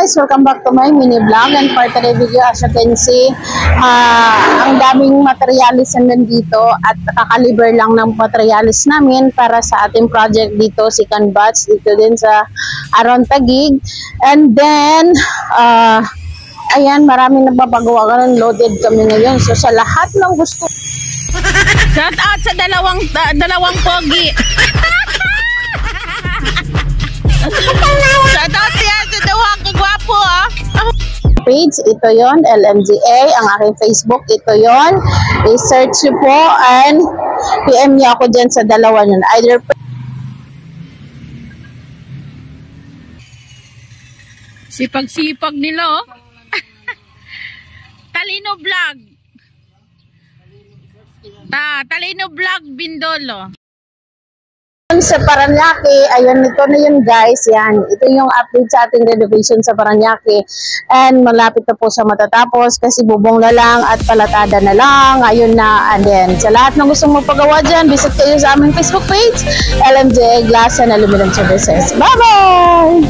guys, welcome back to my mini vlog. And for today's video, as you can see, ang daming materialis na nandito at kakaliber lang ng materialis namin para sa ating project dito, si Canvas, dito din sa Aron Taguig. And then, ayan, maraming nagpapagawa ka ng loaded kami ngayon. So sa lahat ng gusto, shout out sa dalawang pogi. Shout out siya sa dalawang kagwapo, page, ito yon LMGA, ang aking Facebook, ito yon. I-search nyo po and PM nyo ako dyan sa dalawa nyo. Either sipag-sipag nila, Talino Vlog. Talino Vlog Bindolo. Sa Paranaque, ayun, ito na yun guys, yan. Ito yung update sa ating renovation sa Paranaque. And malapit na po sa matatapos kasi bubong na lang at palatada na lang. Ayun na, and then sa lahat ng gustong magpagawa dyan, visit kayo sa aming Facebook page, LMJ Glass and Aluminum Services. Bye-bye!